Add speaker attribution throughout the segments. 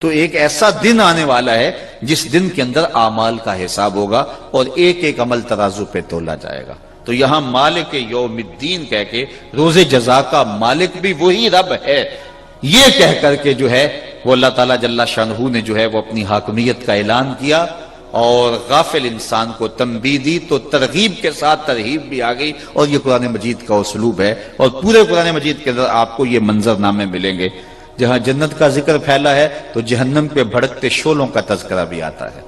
Speaker 1: تو ایک ایسا دن آنے والا ہے جس دن کے اندر اعمال کا حساب ہوگا اور ایک ایک عمل ترازو پہ تولا جائے گا. تو یہاں مالک یوم الدین کہہ کے روز جزا کا مالک بھی وہی رب ہے یہ کہہ کر کے جو ہے وہ اللہ تعالیٰ جل شانہ نے جو ہے وہ اپنی حاکمیت کا اعلان کیا اور غافل انسان کو تنبیہ دی تو ترغیب کے ساتھ ترہیب بھی آ گئی. اور یہ قرآن مجید کا اسلوب ہے اور پورے قرآن مجید کے اندر آپ کو یہ منظر نامے ملیں گے. جہاں جنت کا ذکر پھیلا ہے تو جہنم پہ بھڑکتے شعلوں کا تذکرہ بھی آتا ہے.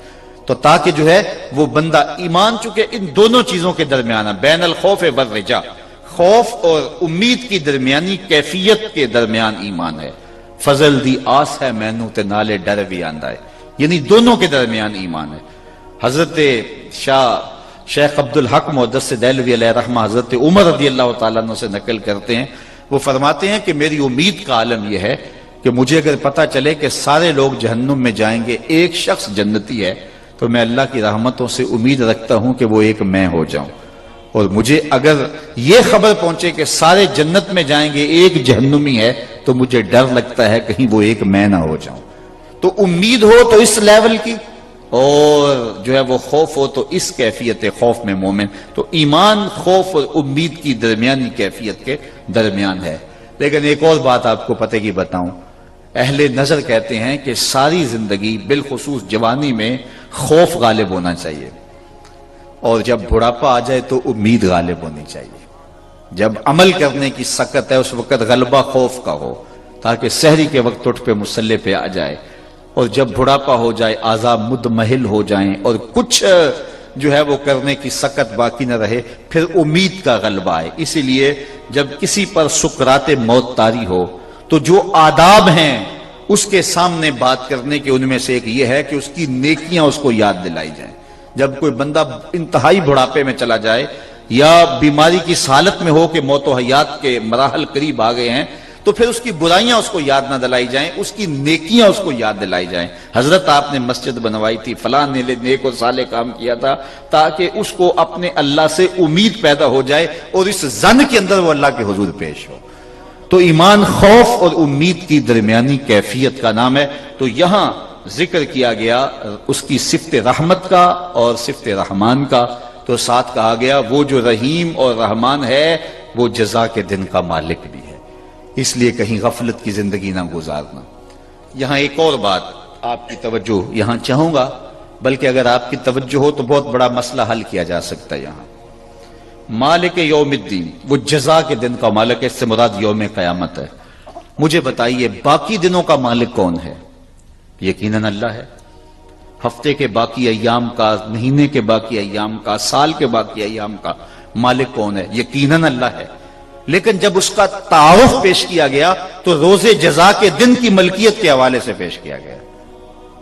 Speaker 1: تو تاکہ جو ہے وہ بندہ ایمان چکے ان دونوں چیزوں کے درمیان بین الخوف والرجا خوف اور امید کی درمیانی کیفیت کے درمیان ایمان ہے. فضل دی آس ہے مینوں تے نالے ڈر بھی آندا ہے یعنی دونوں کے درمیان ایمان ہے. حضرت شیخ عبدالحق محدث دہلوی علیہ رحمہ حضرت عمر رضی اللہ تعالیٰ عنہ سے نقل کرتے ہیں وہ فرماتے ہیں کہ میری امید کا عالم یہ ہے کہ مجھے اگر پتہ چلے کہ سارے لوگ جہنم میں جائیں گے ایک شخص جنتی ہے تو میں اللہ کی رحمتوں سے امید رکھتا ہوں کہ وہ ایک میں ہو جاؤں. اور مجھے اگر یہ خبر پہنچے کہ سارے جنت میں جائیں گے ایک جہنمی ہے تو مجھے ڈر لگتا ہے کہیں وہ ایک میں نہ ہو جاؤں. تو امید ہو تو اس لیول کی اور جو ہے وہ خوف ہو تو اس کیفیت خوف میں مومن. تو ایمان خوف اور امید کی درمیانی کیفیت کے درمیان ہے. لیکن ایک اور بات آپ کو پتہ کی بتاؤں اہل نظر کہتے ہیں کہ ساری زندگی بالخصوص جوانی میں خوف غالب ہونا چاہیے اور جب بڑھاپا آ جائے تو امید غالب ہونی چاہیے. جب عمل کرنے کی سکت ہے اس وقت غلبہ خوف کا ہو تاکہ سحری کے وقت اٹھ پہ مصلی پہ آ جائے اور جب بڑھاپا ہو جائے اعضاء مدمحل ہو جائیں اور کچھ جو ہے وہ کرنے کی سکت باقی نہ رہے پھر امید کا غلبہ آئے. اسی لیے جب کسی پر سکرات موت طاری ہو تو جو آداب ہیں اس کے سامنے بات کرنے کے ان میں سے ایک یہ ہے کہ اس کی نیکیاں اس کو یاد دلائی جائیں. جب کوئی بندہ انتہائی بڑھاپے میں چلا جائے یا بیماری کی حالت میں ہو کہ موت و حیات کے مراحل قریب آ گئے ہیں تو پھر اس کی برائیاں اس کو یاد نہ دلائی جائیں اس کی نیکیاں اس کو یاد دلائی جائیں. حضرت آپ نے مسجد بنوائی تھی فلاں نے نیک و صالح کام کیا تھا تاکہ اس کو اپنے اللہ سے امید پیدا ہو جائے اور اس ظن کے اندر وہ اللہ کے حضور پیش ہو. تو ایمان خوف اور امید کی درمیانی کیفیت کا نام ہے. تو یہاں ذکر کیا گیا اس کی صفت رحمت کا اور صفت رحمان کا تو ساتھ کہا گیا وہ جو رحیم اور رحمان ہے وہ جزا کے دن کا مالک بھی ہے اس لیے کہیں غفلت کی زندگی نہ گزارنا. یہاں ایک اور بات آپ کی توجہ یہاں چاہوں گا بلکہ اگر آپ کی توجہ ہو تو بہت بڑا مسئلہ حل کیا جا سکتا ہے. یہاں مالک یوم الدین وہ جزا کے دن کا مالک ہے اس سے مراد یوم قیامت ہے. مجھے بتائیے باقی دنوں کا مالک کون ہے؟ یقیناً اللہ ہے. ہفتے کے باقی ایام کا مہینے کے باقی ایام کا سال کے باقی ایام کا مالک کون ہے؟ یقیناً اللہ ہے. لیکن جب اس کا تعارف پیش کیا گیا تو روز جزا کے دن کی ملکیت کے حوالے سے پیش کیا گیا.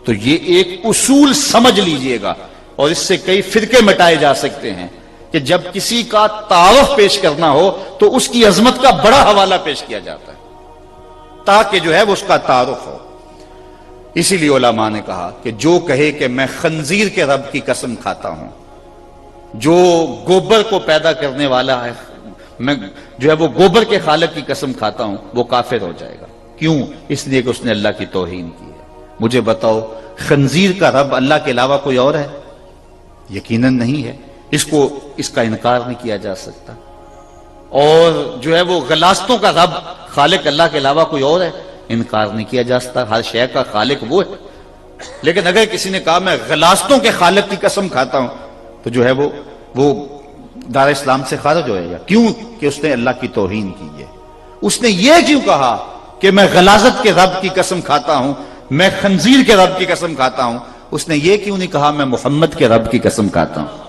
Speaker 1: تو یہ ایک اصول سمجھ لیجئے گا اور اس سے کئی فرقے مٹائے جا سکتے ہیں کہ جب کسی کا تعارف پیش کرنا ہو تو اس کی عظمت کا بڑا حوالہ پیش کیا جاتا ہے تاکہ جو ہے وہ اس کا تعارف ہو. اسی لیے علماء نے کہا کہ جو کہے کہ میں خنزیر کے رب کی قسم کھاتا ہوں جو گوبر کو پیدا کرنے والا ہے میں جو ہے وہ گوبر کے خالق کی قسم کھاتا ہوں وہ کافر ہو جائے گا. کیوں؟ اس لیے کہ اس نے اللہ کی توہین کی ہے. مجھے بتاؤ خنزیر کا رب اللہ کے علاوہ کوئی اور ہے؟ یقیناً نہیں ہے. اس کا انکار نہیں کیا جا سکتا. اور جو ہے وہ غلاستوں کا رب خالق اللہ کے علاوہ کوئی اور ہے؟ انکار نہیں کیا جا سکتا. ہر شے کا خالق وہ ہے. لیکن اگر کسی نے کہا میں غلاستوں کے خالق کی قسم کھاتا ہوں تو جو ہے وہ دار اسلام سے خارج ہو جائے گا. کیوں؟ کہ اس نے اللہ کی توہین کی ہے. اس نے یہ کیوں کہا کہ میں غلاظت کے رب کی قسم کھاتا ہوں میں خنزیر کے رب کی قسم کھاتا ہوں؟ اس نے یہ کیوں نہیں کہا میں محمد کے رب کی قسم کھاتا ہوں؟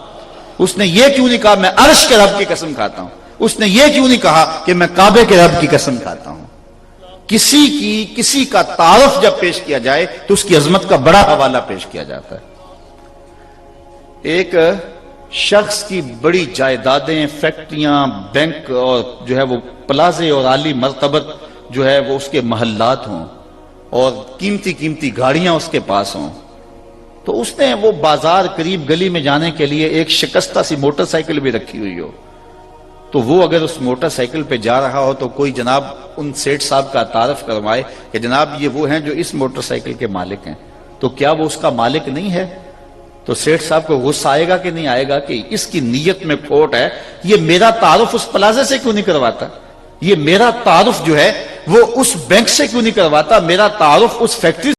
Speaker 1: اس نے یہ کیوں نہیں کہا میں عرش کے رب کی قسم کھاتا ہوں؟ اس نے یہ کیوں نہیں کہا کہ میں کعبے کے رب کی قسم کھاتا ہوں؟ کسی کا تعارف جب پیش کیا جائے تو اس کی عظمت کا بڑا حوالہ پیش کیا جاتا ہے. ایک شخص کی بڑی جائیدادیں فیکٹریاں بینک اور جو ہے وہ پلازے اور عالی مرتبت جو ہے وہ اس کے محلات ہوں اور قیمتی گاڑیاں اس کے پاس ہوں تو اس نے وہ بازار قریب گلی میں جانے کے لیے ایک شکستہ سی موٹر سائیکل بھی رکھی ہوئی ہو تو وہ اگر اس موٹر سائیکل پہ جا رہا ہو تو کوئی جناب ان سیٹھ صاحب کا تعارف کروائے کہ جناب یہ وہ ہیں جو اس موٹر سائیکل کے مالک ہیں، تو کیا وہ اس کا مالک نہیں ہے؟ تو سیٹھ صاحب کو غصہ آئے گا کہ نہیں آئے گا کہ اس کی نیت میں کھوٹ ہے، یہ میرا تعارف اس پلازے سے کیوں نہیں کرواتا، یہ میرا تعارف جو ہے وہ اس بینک سے کیوں نہیں کرواتا، میرا تعارف اس فیکٹری